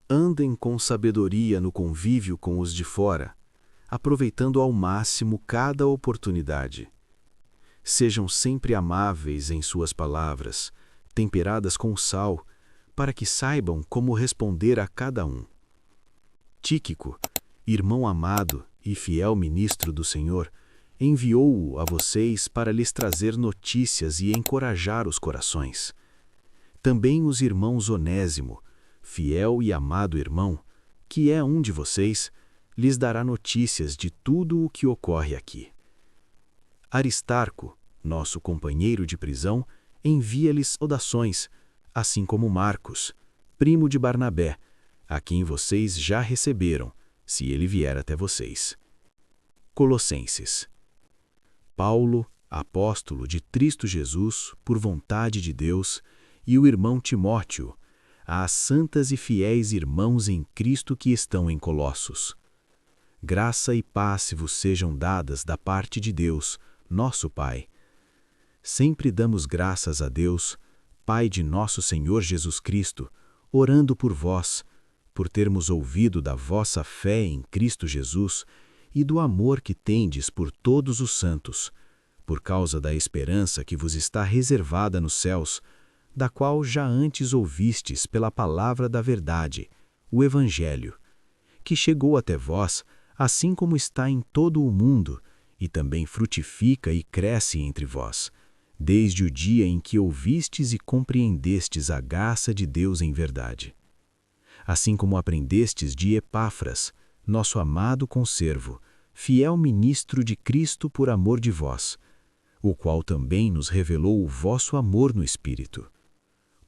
Andem com sabedoria no convívio com os de fora, aproveitando ao máximo cada oportunidade. Sejam sempre amáveis em suas palavras, temperadas com sal, para que saibam como responder a cada um. Tíquico, irmão amado e fiel ministro do Senhor, enviou-o a vocês para lhes trazer notícias e encorajar os corações. Também os irmãos Onésimo, fiel e amado irmão, que é um de vocês, lhes dará notícias de tudo o que ocorre aqui. Aristarco, nosso companheiro de prisão, envia-lhes saudações, assim como Marcos, primo de Barnabé, a quem vocês já receberam, se ele vier até vocês. Colossenses. Paulo, apóstolo de Cristo Jesus, por vontade de Deus, e o irmão Timóteo, às santas e fiéis irmãos em Cristo que estão em Colossos. Graça e paz vos sejam dadas da parte de Deus, nosso Pai. Sempre damos graças a Deus, Pai de nosso Senhor Jesus Cristo, orando por vós, por termos ouvido da vossa fé em Cristo Jesus e do amor que tendes por todos os santos, por causa da esperança que vos está reservada nos céus, da qual já antes ouvistes pela palavra da verdade, o Evangelho, que chegou até vós, assim como está em todo o mundo, e também frutifica e cresce entre vós, desde o dia em que ouvistes e compreendestes a graça de Deus em verdade. Assim como aprendestes de Epáfras, nosso amado conservo, fiel ministro de Cristo por amor de vós, o qual também nos revelou o vosso amor no Espírito.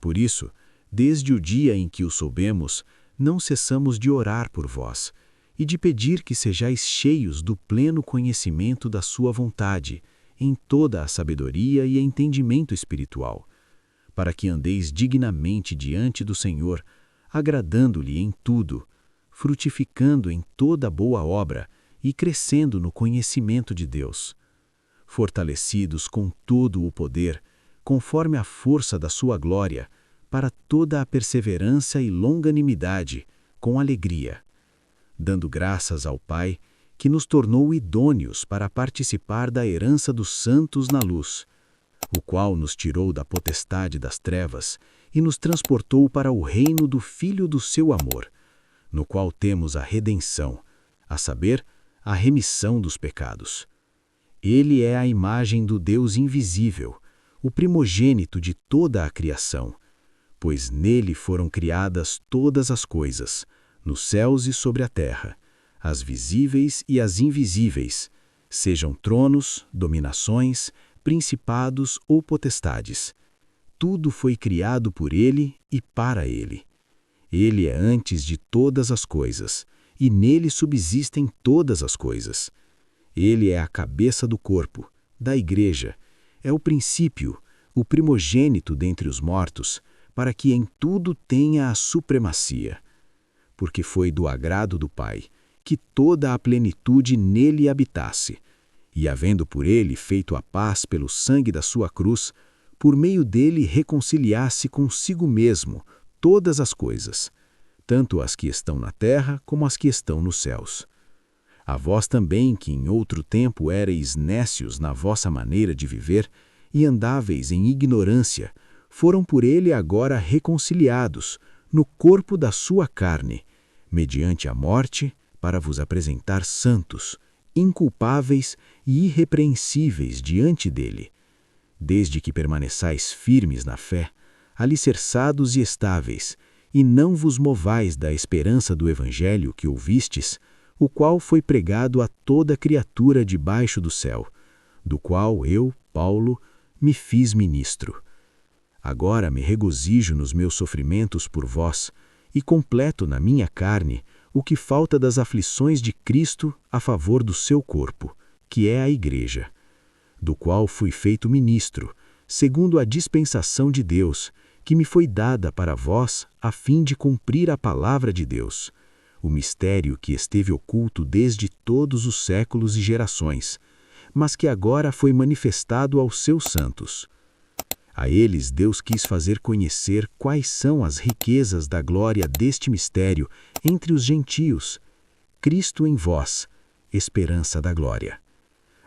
Por isso, desde o dia em que o soubemos, não cessamos de orar por vós e de pedir que sejais cheios do pleno conhecimento da sua vontade, em toda a sabedoria e entendimento espiritual, para que andeis dignamente diante do Senhor, agradando-lhe em tudo, frutificando em toda boa obra e crescendo no conhecimento de Deus, fortalecidos com todo o poder, conforme a força da sua glória, para toda a perseverança e longanimidade, com alegria, dando graças ao Pai, que nos tornou idôneos para participar da herança dos santos na luz, o qual nos tirou da potestade das trevas e nos transportou para o reino do Filho do seu amor, no qual temos a redenção, a saber, a remissão dos pecados. Ele é a imagem do Deus invisível, o primogênito de toda a criação, pois nele foram criadas todas as coisas, nos céus e sobre a terra, as visíveis e as invisíveis, sejam tronos, dominações, principados ou potestades. Tudo foi criado por ele e para ele. Ele é antes de todas as coisas, e nele subsistem todas as coisas. Ele é a cabeça do corpo, da igreja, é o princípio, o primogênito dentre os mortos, para que em tudo tenha a supremacia. Porque foi do agrado do Pai que toda a plenitude nele habitasse, e havendo por ele feito a paz pelo sangue da sua cruz, por meio dele reconciliasse consigo mesmo todas as coisas, tanto as que estão na terra como as que estão nos céus. A vós também, que em outro tempo éreis nécios na vossa maneira de viver, e andáveis em ignorância, foram por ele agora reconciliados, no corpo da sua carne, mediante a morte, para vos apresentar santos, inculpáveis e irrepreensíveis diante dele, desde que permaneçais firmes na fé, alicerçados e estáveis, e não vos movais da esperança do Evangelho que ouvistes, o qual foi pregado a toda criatura debaixo do céu, do qual eu, Paulo, me fiz ministro. Agora me regozijo nos meus sofrimentos por vós, e completo na minha carne o que falta das aflições de Cristo a favor do seu corpo, que é a Igreja, do qual fui feito ministro, segundo a dispensação de Deus, que me foi dada para vós a fim de cumprir a palavra de Deus, o mistério que esteve oculto desde todos os séculos e gerações, mas que agora foi manifestado aos seus santos. A eles Deus quis fazer conhecer quais são as riquezas da glória deste mistério entre os gentios, Cristo em vós, esperança da glória.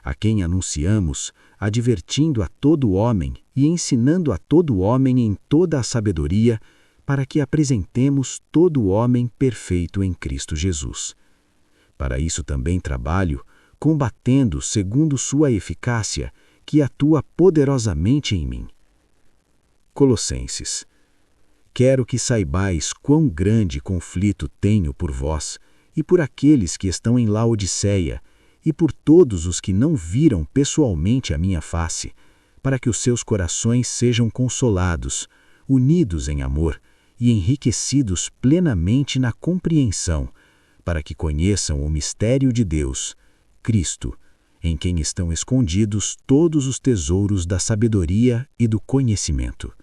A quem anunciamos, advertindo a todo homem e ensinando a todo homem em toda a sabedoria, para que apresentemos todo homem perfeito em Cristo Jesus. Para isso também trabalho, combatendo segundo sua eficácia, que atua poderosamente em mim. Colossenses. Quero que saibais quão grande conflito tenho por vós e por aqueles que estão em Laodiceia e por todos os que não viram pessoalmente a minha face, para que os seus corações sejam consolados, unidos em amor e enriquecidos plenamente na compreensão, para que conheçam o mistério de Deus, Cristo, em quem estão escondidos todos os tesouros da sabedoria e do conhecimento.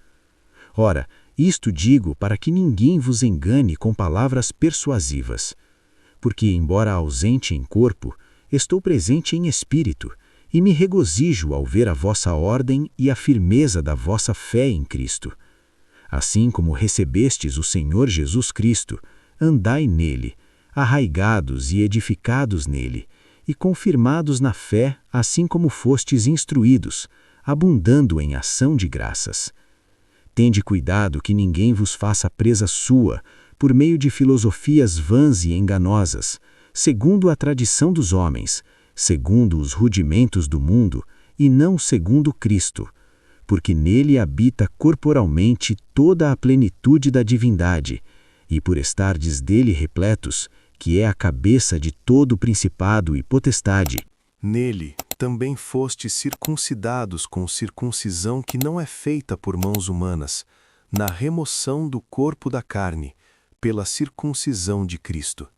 Ora, isto digo para que ninguém vos engane com palavras persuasivas, porque, embora ausente em corpo, estou presente em espírito, e me regozijo ao ver a vossa ordem e a firmeza da vossa fé em Cristo. Assim como recebestes o Senhor Jesus Cristo, andai nele, arraigados e edificados nele, e confirmados na fé, assim como fostes instruídos, abundando em ação de graças. Tende cuidado que ninguém vos faça presa sua, por meio de filosofias vãs e enganosas, segundo a tradição dos homens, segundo os rudimentos do mundo, e não segundo Cristo, porque nele habita corporalmente toda a plenitude da divindade, e por estardes dele repletos, que é a cabeça de todo principado e potestade. Nele também fostes circuncidados com circuncisão que não é feita por mãos humanas, na remoção do corpo da carne, pela circuncisão de Cristo.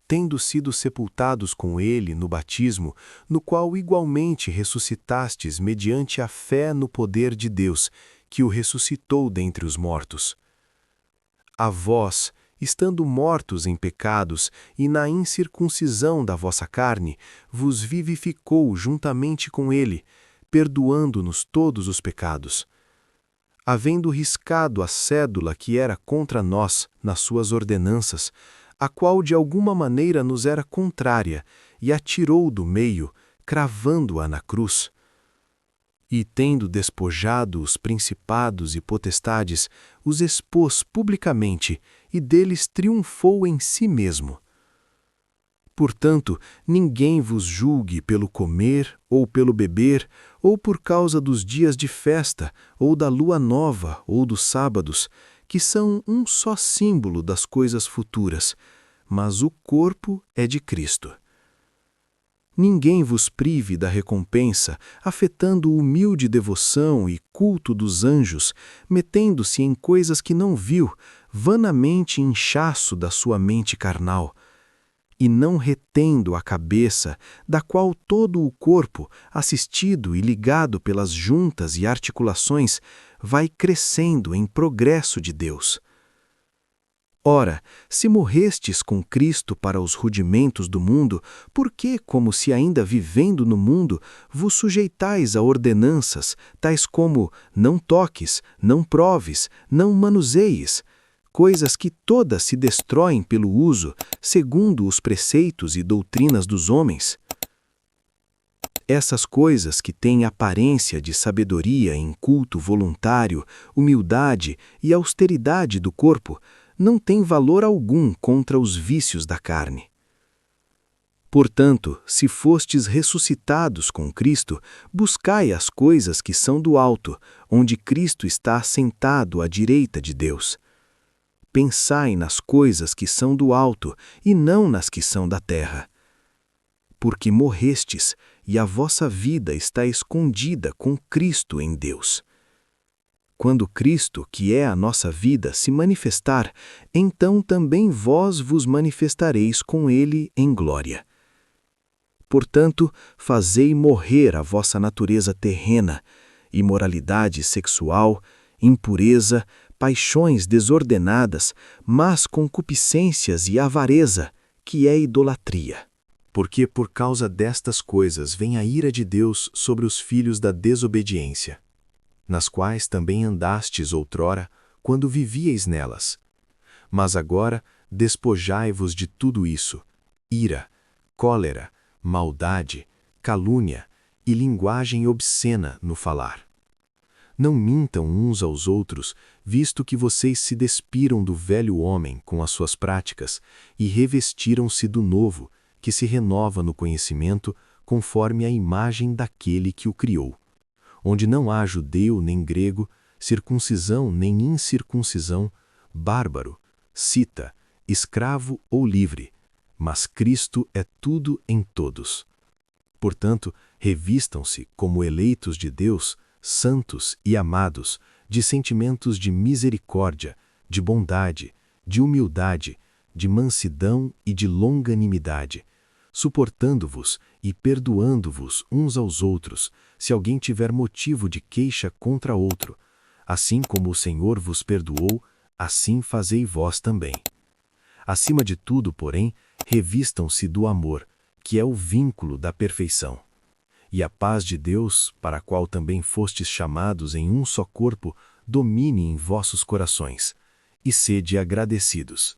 Tendo sido sepultados com ele no batismo, no qual igualmente ressuscitastes mediante a fé no poder de Deus, que o ressuscitou dentre os mortos. A vós, estando mortos em pecados e na incircuncisão da vossa carne, vos vivificou juntamente com ele, perdoando-nos todos os pecados. Havendo riscado a cédula que era contra nós nas suas ordenanças, a qual de alguma maneira nos era contrária, e a tirou do meio, cravando-a na cruz. E, tendo despojado os principados e potestades, os expôs publicamente, e deles triunfou em si mesmo. Portanto, ninguém vos julgue pelo comer, ou pelo beber, ou por causa dos dias de festa, ou da lua nova, ou dos sábados, que são um só símbolo das coisas futuras, mas o corpo é de Cristo. Ninguém vos prive da recompensa, afetando humilde devoção e culto dos anjos, metendo-se em coisas que não viu, vanamente inchaço da sua mente carnal, e não retendo a cabeça, da qual todo o corpo, assistido e ligado pelas juntas e articulações, vai crescendo em progresso de Deus. Ora, se morrestes com Cristo para os rudimentos do mundo, por que, como se ainda vivendo no mundo, vos sujeitais a ordenanças, tais como não toques, não proves, não manuseis, coisas que todas se destroem pelo uso, segundo os preceitos e doutrinas dos homens? Essas coisas que têm aparência de sabedoria em culto voluntário, humildade e austeridade do corpo, não têm valor algum contra os vícios da carne. Portanto, se fostes ressuscitados com Cristo, buscai as coisas que são do alto, onde Cristo está assentado à direita de Deus. Pensai nas coisas que são do alto e não nas que são da terra. Porque morrestes, e a vossa vida está escondida com Cristo em Deus. Quando Cristo, que é a nossa vida, se manifestar, então também vós vos manifestareis com ele em glória. Portanto, fazei morrer a vossa natureza terrena, imoralidade sexual, impureza, paixões desordenadas, más concupiscências e avareza, que é idolatria. Porque por causa destas coisas vem a ira de Deus sobre os filhos da desobediência. nas quais também andastes outrora, quando vivieis nelas. Mas agora despojai-vos de tudo isso: ira, cólera, maldade, calúnia e linguagem obscena no falar. Não mintam uns aos outros, visto que vocês se despiram do velho homem com as suas práticas e revestiram-se do novo, que se renova no conhecimento conforme a imagem daquele que o criou. Onde não há judeu nem grego, circuncisão nem incircuncisão, bárbaro, cita, escravo ou livre, mas Cristo é tudo em todos. Portanto, revistam-se como eleitos de Deus, santos e amados, de sentimentos de misericórdia, de bondade, de humildade, de mansidão e de longanimidade, suportando-vos e perdoando-vos uns aos outros, se alguém tiver motivo de queixa contra outro. Assim como o Senhor vos perdoou, assim fazei vós também. Acima de tudo, porém, revistam-se do amor, que é o vínculo da perfeição. E a paz de Deus, para a qual também fostes chamados em um só corpo, domine em vossos corações, e sede agradecidos.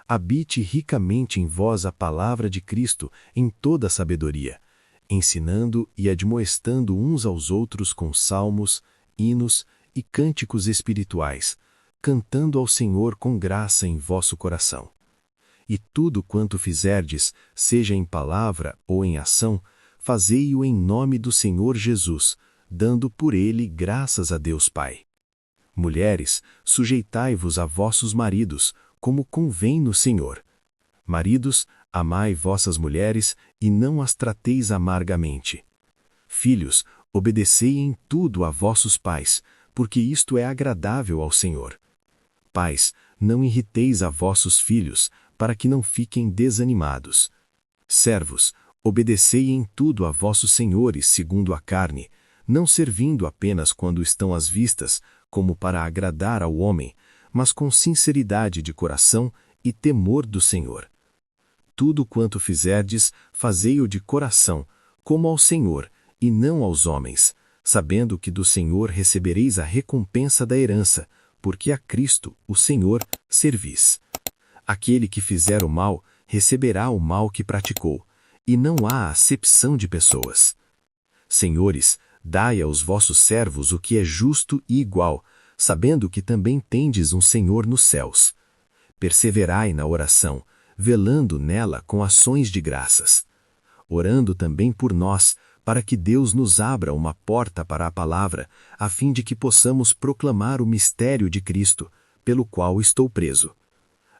Habite ricamente em vós a palavra de Cristo em toda a sabedoria, ensinando e admoestando uns aos outros com salmos, hinos e cânticos espirituais, cantando ao Senhor com graça em vosso coração. E tudo quanto fizerdes, seja em palavra ou em ação, fazei-o em nome do Senhor Jesus, dando por ele graças a Deus Pai. Mulheres, sujeitai-vos a vossos maridos, como convém no Senhor. Maridos, amai vossas mulheres e não as trateis amargamente. Filhos, obedecei em tudo a vossos pais, porque isto é agradável ao Senhor. Pais, não irriteis a vossos filhos, para que não fiquem desanimados. Servos, obedecei em tudo a vossos senhores segundo a carne, não servindo apenas quando estão às vistas, como para agradar ao homem, mas com sinceridade de coração e temor do Senhor. Tudo quanto fizerdes, fazei-o de coração, como ao Senhor, e não aos homens, sabendo que do Senhor recebereis a recompensa da herança, porque a Cristo, o Senhor, servis. Aquele que fizer o mal, receberá o mal que praticou, e não há acepção de pessoas. Senhores, dai aos vossos servos o que é justo e igual, sabendo que também tendes um Senhor nos céus. Perseverai na oração, velando nela com ações de graças. Orando também por nós, para que Deus nos abra uma porta para a palavra, a fim de que possamos proclamar o mistério de Cristo, pelo qual estou preso.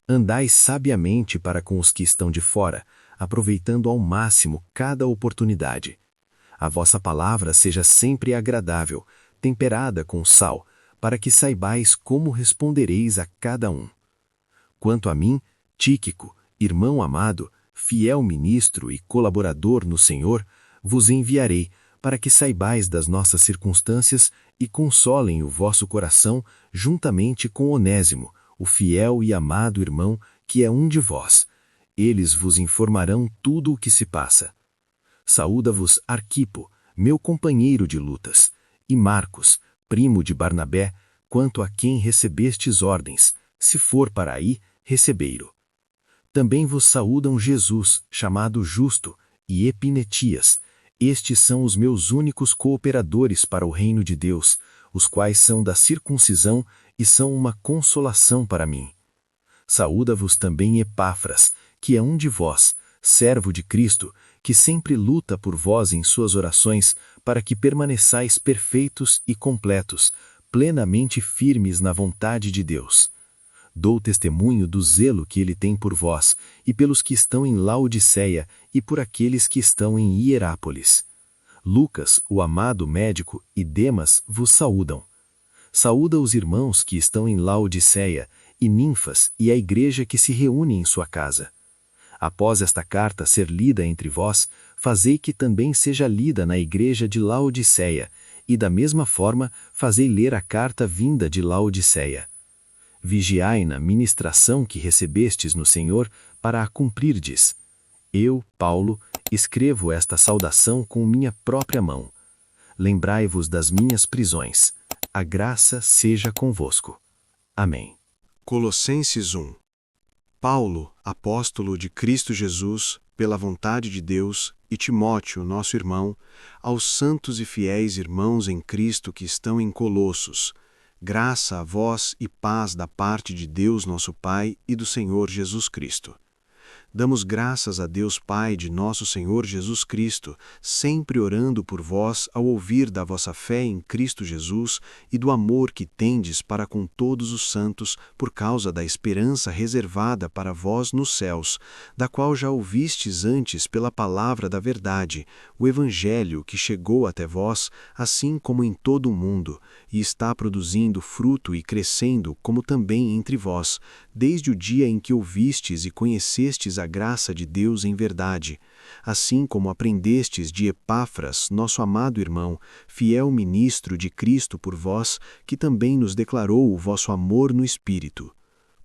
Andai sabiamente para com os que estão de fora, aproveitando ao máximo cada oportunidade. A vossa palavra seja sempre agradável, temperada com sal, para que saibais como respondereis a cada um. Quanto a mim, Tíquico, irmão amado, fiel ministro e colaborador no Senhor, vos enviarei, para que saibais das nossas circunstâncias e consolem o vosso coração juntamente com Onésimo, o fiel e amado irmão, que é um de vós. Eles vos informarão tudo o que se passa. Saúda-vos Arquipo, meu companheiro de lutas, e Marcos, primo de Barnabé, quanto a quem recebestes ordens, se for para aí, recebei-o. Também vos saúdam Jesus, chamado Justo, e Epinetias. Estes são os meus únicos cooperadores para o reino de Deus, os quais são da circuncisão e são uma consolação para mim. Saúda-vos também Epáfras, que é um de vós, servo de Cristo, que sempre luta por vós em suas orações, para que permaneçais perfeitos e completos, plenamente firmes na vontade de Deus. Dou testemunho do zelo que ele tem por vós, e pelos que estão em Laodiceia, e por aqueles que estão em Hierápolis. Lucas, o amado médico, e Demas vos saúdam. Saúda os irmãos que estão em Laodiceia, e Ninfas, e a igreja que se reúne em sua casa. Após esta carta ser lida entre vós, fazei que também seja lida na igreja de Laodiceia, e da mesma forma fazei ler a carta vinda de Laodiceia. Vigiai na ministração que recebestes no Senhor para a cumprirdes. Eu, Paulo, escrevo esta saudação com minha própria mão. Lembrai-vos das minhas prisões. A graça seja convosco. Amém. Colossenses 1. Paulo, apóstolo de Cristo Jesus, pela vontade de Deus, e Timóteo, nosso irmão, aos santos e fiéis irmãos em Cristo que estão em Colossos, graça a vós e paz da parte de Deus nosso Pai e do Senhor Jesus Cristo. Damos graças a Deus Pai de nosso Senhor Jesus Cristo, sempre orando por vós ao ouvir da vossa fé em Cristo Jesus e do amor que tendes para com todos os santos por causa da esperança reservada para vós nos céus, da qual já ouvistes antes pela palavra da verdade, o Evangelho que chegou até vós, assim como em todo o mundo, e está produzindo fruto e crescendo como também entre vós, desde o dia em que ouvistes e conhecestes a graça de Deus em verdade, assim como aprendestes de Epáfras, nosso amado irmão, fiel ministro de Cristo por vós, que também nos declarou o vosso amor no Espírito.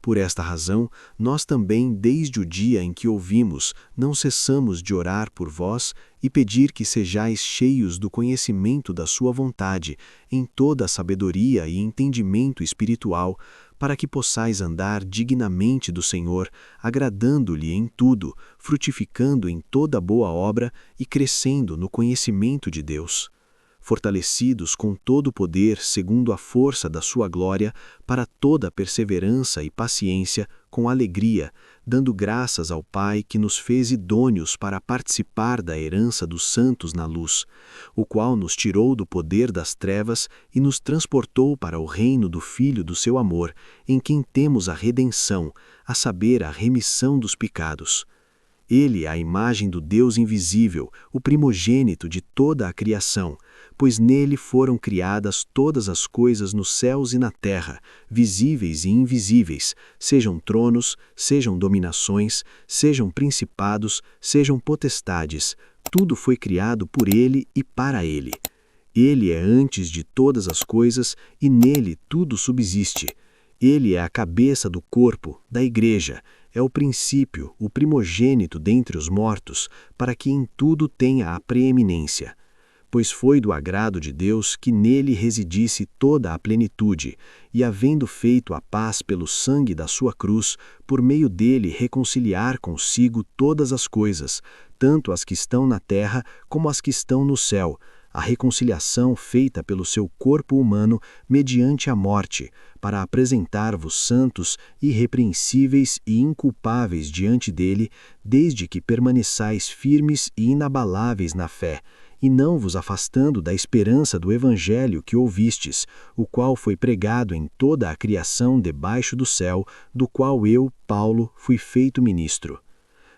Por esta razão, nós também, desde o dia em que ouvimos, não cessamos de orar por vós e pedir que sejais cheios do conhecimento da sua vontade, em toda a sabedoria e entendimento espiritual, para que possais andar dignamente do Senhor, agradando-lhe em tudo, frutificando em toda boa obra e crescendo no conhecimento de Deus, fortalecidos com todo o poder segundo a força da sua glória, para toda perseverança e paciência, com alegria, dando graças ao Pai que nos fez idôneos para participar da herança dos santos na luz, o qual nos tirou do poder das trevas e nos transportou para o reino do Filho do seu amor, em quem temos a redenção, a saber, a remissão dos pecados. Ele é a imagem do Deus invisível, o primogênito de toda a criação, pois nele foram criadas todas as coisas nos céus e na terra, visíveis e invisíveis, sejam tronos, sejam dominações, sejam principados, sejam potestades, tudo foi criado por ele e para ele. Ele é antes de todas as coisas e nele tudo subsiste. Ele é a cabeça do corpo, da igreja, é o princípio, o primogênito dentre os mortos, para que em tudo tenha a preeminência. Pois foi do agrado de Deus que nele residisse toda a plenitude, e havendo feito a paz pelo sangue da sua cruz, por meio dele reconciliar consigo todas as coisas, tanto as que estão na terra como as que estão no céu, a reconciliação feita pelo seu corpo humano mediante a morte, para apresentar-vos santos, irrepreensíveis e inculpáveis diante dele, desde que permaneçais firmes e inabaláveis na fé, e não vos afastando da esperança do Evangelho que ouvistes, o qual foi pregado em toda a criação debaixo do céu, do qual eu, Paulo, fui feito ministro.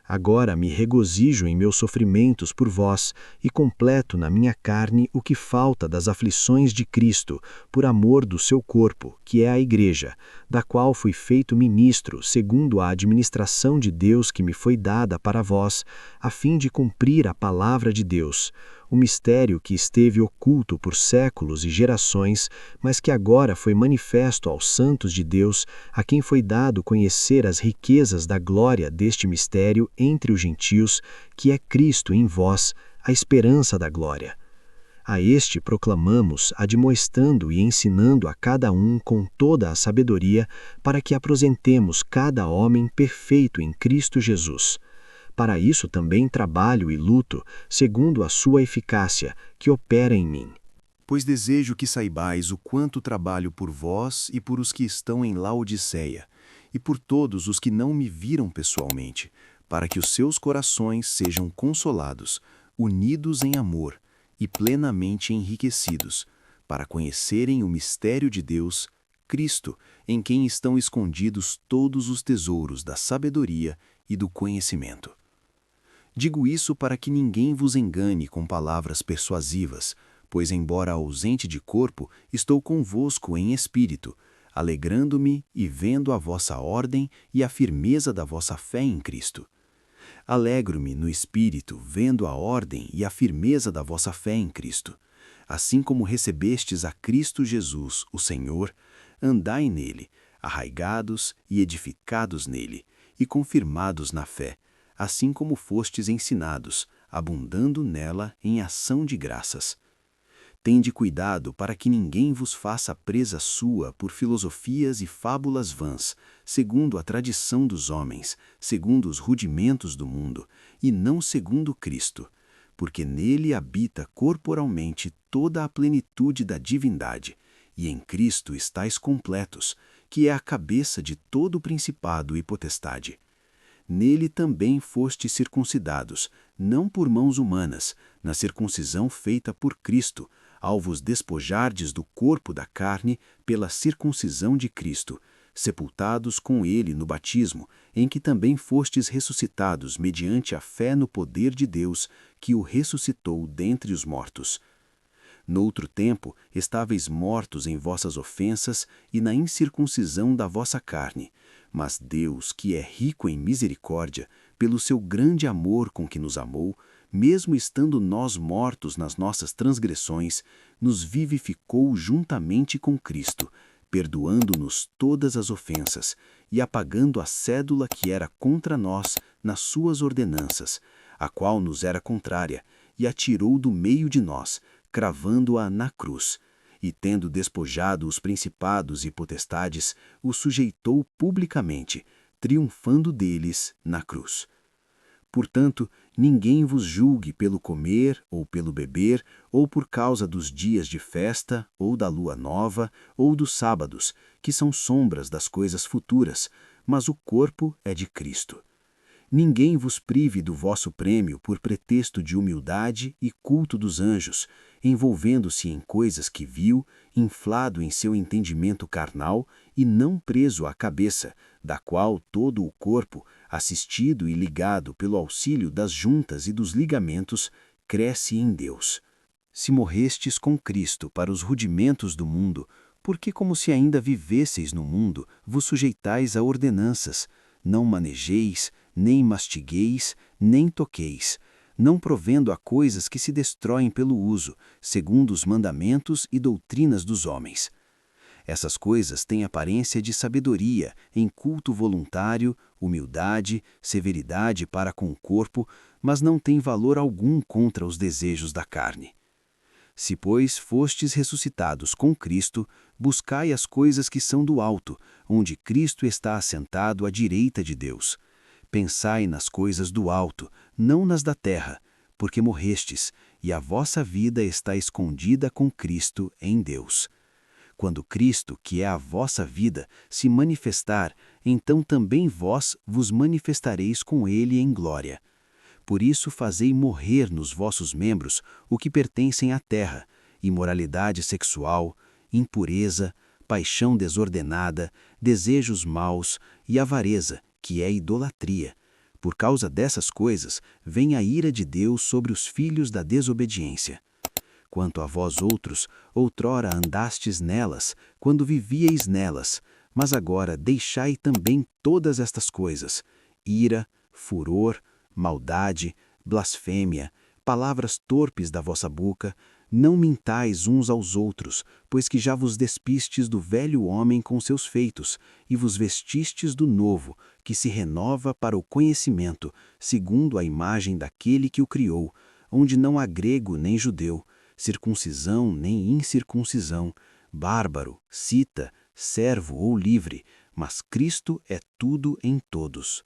Agora me regozijo em meus sofrimentos por vós e completo na minha carne o que falta das aflições de Cristo, por amor do seu corpo, que é a Igreja, da qual fui feito ministro, segundo a administração de Deus que me foi dada para vós, a fim de cumprir a palavra de Deus, o mistério que esteve oculto por séculos e gerações, mas que agora foi manifesto aos santos de Deus, a quem foi dado conhecer as riquezas da glória deste mistério entre os gentios, que é Cristo em vós, a esperança da glória. A este proclamamos, admoestando e ensinando a cada um com toda a sabedoria, para que apresentemos cada homem perfeito em Cristo Jesus. Para isso também trabalho e luto, segundo a sua eficácia, que opera em mim. Pois desejo que saibais o quanto trabalho por vós e por os que estão em Laodiceia, e por todos os que não me viram pessoalmente, para que os seus corações sejam consolados, unidos em amor e plenamente enriquecidos, para conhecerem o mistério de Deus, Cristo, em quem estão escondidos todos os tesouros da sabedoria e do conhecimento. Digo isso para que ninguém vos engane com palavras persuasivas, pois, embora ausente de corpo, estou convosco em espírito, alegrando-me e vendo a vossa ordem e a firmeza da vossa fé em Cristo. Alegro-me no espírito, vendo a ordem e a firmeza da vossa fé em Cristo. Assim como recebestes a Cristo Jesus, o Senhor, andai nele, arraigados e edificados nele, e confirmados na fé, assim como fostes ensinados, abundando nela em ação de graças. Tende cuidado para que ninguém vos faça presa sua por filosofias e fábulas vãs, segundo a tradição dos homens, segundo os rudimentos do mundo, e não segundo Cristo, porque nele habita corporalmente toda a plenitude da divindade, e em Cristo estáis completos, que é a cabeça de todo o principado e potestade. Nele também fostes circuncidados, não por mãos humanas, na circuncisão feita por Cristo, ao vos despojardes do corpo da carne pela circuncisão de Cristo, sepultados com ele no batismo, em que também fostes ressuscitados mediante a fé no poder de Deus, que o ressuscitou dentre os mortos. Noutro tempo estáveis mortos em vossas ofensas e na incircuncisão da vossa carne, mas Deus, que é rico em misericórdia, pelo seu grande amor com que nos amou, mesmo estando nós mortos nas nossas transgressões, nos vivificou juntamente com Cristo, perdoando-nos todas as ofensas e apagando a cédula que era contra nós nas suas ordenanças, a qual nos era contrária, e a tirou do meio de nós, cravando-a na cruz, e tendo despojado os principados e potestades, os sujeitou publicamente, triunfando deles na cruz. Portanto, ninguém vos julgue pelo comer ou pelo beber, ou por causa dos dias de festa, ou da lua nova, ou dos sábados, que são sombras das coisas futuras, mas o corpo é de Cristo. Ninguém vos prive do vosso prêmio por pretexto de humildade e culto dos anjos, envolvendo-se em coisas que viu, inflado em seu entendimento carnal e não preso à cabeça, da qual todo o corpo, assistido e ligado pelo auxílio das juntas e dos ligamentos, cresce em Deus. Se morrestes com Cristo para os rudimentos do mundo, porque como se ainda vivesseis no mundo, vos sujeitais a ordenanças, não manejeis, nem mastigueis, nem toqueis, não provendo a coisas que se destroem pelo uso, segundo os mandamentos e doutrinas dos homens. Essas coisas têm aparência de sabedoria, em culto voluntário, humildade, severidade para com o corpo, mas não têm valor algum contra os desejos da carne. Se, pois, fostes ressuscitados com Cristo, buscai as coisas que são do alto, onde Cristo está assentado à direita de Deus. Pensai nas coisas do alto, não nas da terra, porque morrestes, e a vossa vida está escondida com Cristo em Deus. Quando Cristo, que é a vossa vida, se manifestar, então também vós vos manifestareis com ele em glória. Por isso fazei morrer nos vossos membros o que pertencem à terra, imoralidade sexual, impureza, paixão desordenada, desejos maus e avareza, que é idolatria. Por causa dessas coisas, vem a ira de Deus sobre os filhos da desobediência. Quanto a vós outros, outrora andastes nelas, quando vivieis nelas, mas agora deixai também todas estas coisas: ira, furor, maldade, blasfêmia, palavras torpes da vossa boca. Não mintais uns aos outros, pois que já vos despistes do velho homem com seus feitos, e vos vestistes do novo, que se renova para o conhecimento, segundo a imagem daquele que o criou, onde não há grego nem judeu, circuncisão nem incircuncisão, bárbaro, cita, servo ou livre, mas Cristo é tudo em todos.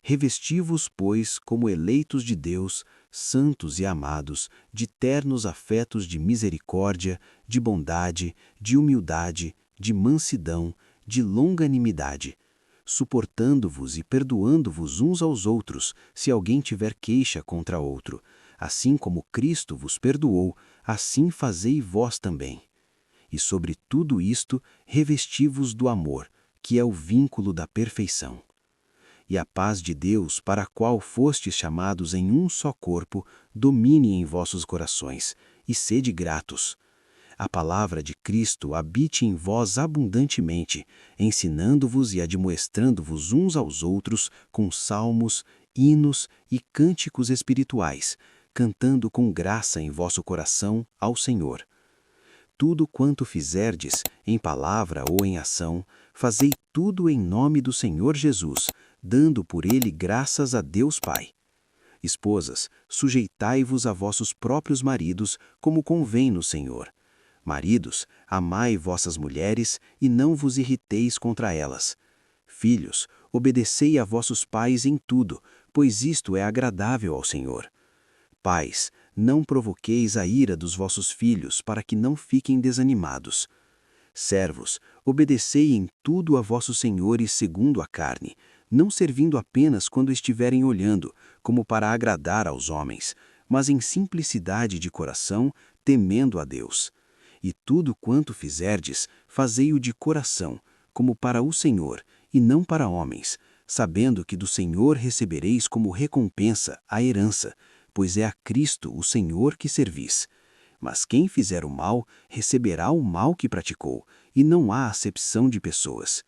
Revesti-vos, pois, como eleitos de Deus, santos e amados, de ternos afetos de misericórdia, de bondade, de humildade, de mansidão, de longanimidade, suportando-vos e perdoando-vos uns aos outros, se alguém tiver queixa contra outro. Assim como Cristo vos perdoou, assim fazei vós também. E sobre tudo isto, revesti-vos do amor, que é o vínculo da perfeição. E a paz de Deus, para a qual fostes chamados em um só corpo, domine em vossos corações, e sede gratos. A palavra de Cristo habite em vós abundantemente, ensinando-vos e admoestrando-vos uns aos outros com salmos, hinos e cânticos espirituais, cantando com graça em vosso coração ao Senhor. Tudo quanto fizerdes, em palavra ou em ação, fazei tudo em nome do Senhor Jesus, dando por ele graças a Deus Pai. Esposas, sujeitai-vos a vossos próprios maridos, como convém no Senhor. Maridos, amai vossas mulheres e não vos irriteis contra elas. Filhos, obedecei a vossos pais em tudo, pois isto é agradável ao Senhor. Pais, não provoqueis a ira dos vossos filhos, para que não fiquem desanimados. Servos, obedecei em tudo a vossos senhores segundo a carne, não servindo apenas quando estiverem olhando, como para agradar aos homens, mas em simplicidade de coração, temendo a Deus. E tudo quanto fizerdes, fazei-o de coração, como para o Senhor, e não para homens, sabendo que do Senhor recebereis como recompensa a herança, pois é a Cristo o Senhor que servis. Mas quem fizer o mal, receberá o mal que praticou, e não há acepção de pessoas.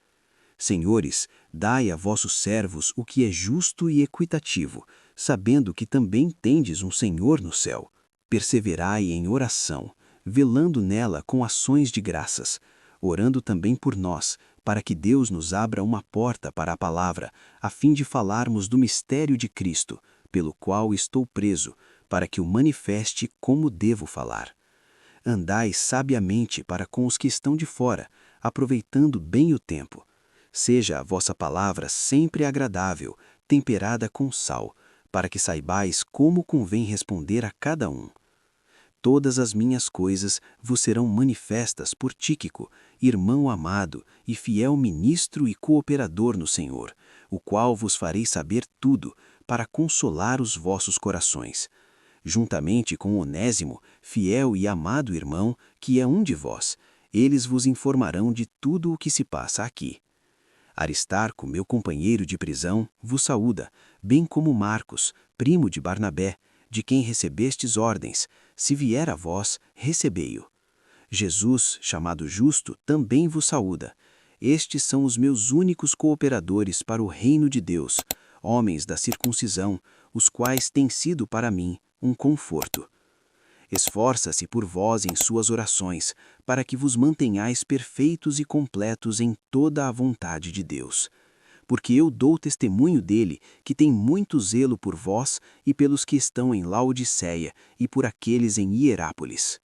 Senhores, dai a vossos servos o que é justo e equitativo, sabendo que também tendes um Senhor no céu. Perseverai em oração, velando nela com ações de graças, orando também por nós, para que Deus nos abra uma porta para a palavra, a fim de falarmos do mistério de Cristo, pelo qual estou preso, para que o manifeste como devo falar. Andai sabiamente para com os que estão de fora, aproveitando bem o tempo. Seja a vossa palavra sempre agradável, temperada com sal, para que saibais como convém responder a cada um. Todas as minhas coisas vos serão manifestas por Tíquico, irmão amado e fiel ministro e cooperador no Senhor, o qual vos farei saber tudo, para consolar os vossos corações. Juntamente com Onésimo, fiel e amado irmão, que é um de vós, eles vos informarão de tudo o que se passa aqui. Aristarco, meu companheiro de prisão, vos saúda, bem como Marcos, primo de Barnabé, de quem recebestes ordens. Se vier a vós, recebei-o. Jesus, chamado Justo, também vos saúda. Estes são os meus únicos cooperadores para o reino de Deus, homens da circuncisão, os quais têm sido para mim um conforto. Esforça-se por vós em suas orações, para que vos mantenhais perfeitos e completos em toda a vontade de Deus. Porque eu dou testemunho dele, que tem muito zelo por vós e pelos que estão em Laodiceia e por aqueles em Hierápolis.